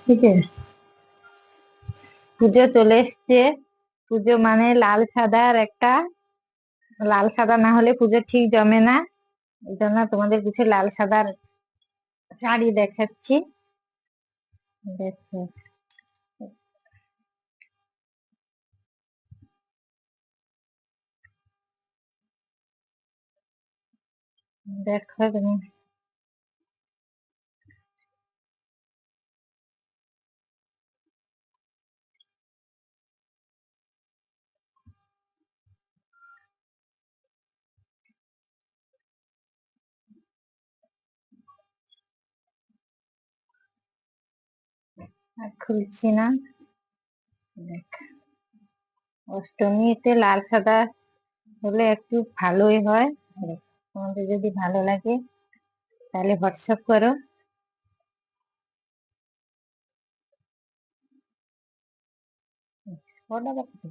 ঠিক আছে, পুজো চলে এসছে। পুজো মানে লাল সাদার একটা, লাল সাদা না হলে পুজো ঠিক জমে না। এই জন্য তোমাদের কিছু লাল সাদার শাড়ি দেখাচ্ছি। দেখো, দেখো তুমি। আর খুলছি না। দেখ, অষ্টমীতে লাল সাদা হলে একটু ভালোই হয়। দেখ, তোমাদের যদি ভালো লাগে তাহলে হোয়াটসঅ্যাপ করো। কটা বাকি?